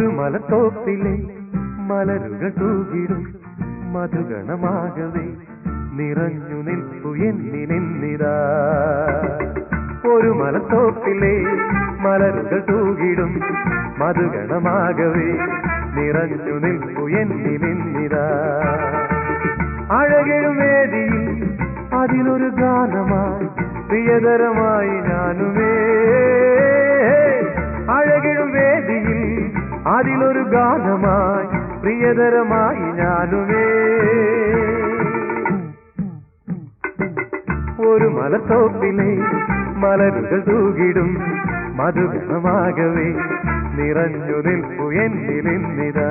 ഒരു മലത്തോപ്പിലെ മലരുകൾ തൂകിടും മധുഗണമാകവേ നിറഞ്ഞു നിൽപ്പു എന്നിനിന്നിതാ. ഒരു മലത്തോപ്പിലെ മലരുകൾ തൂകിടും മധുഗണമാകവേ നിറഞ്ഞു നിൽപ്പു എന്നിനിന്നിതാ. അഴകെഴും വേദിയിൽ അതിലൊരു ഗാനമായി പ്രിയതരമായി ഞാനുമേ. അഴകെഴും വേദിയിൽ അതിലൊരു ഗാനമായി പ്രിയതരമായി ഞാനുമേ. ഒരു മലത്തോപ്പിലെ മലരുകൾ തൂകിടും മധുഗണമാകവേ നിറഞ്ഞു നിൽപ്പു എന്നിലിന്നിതാ.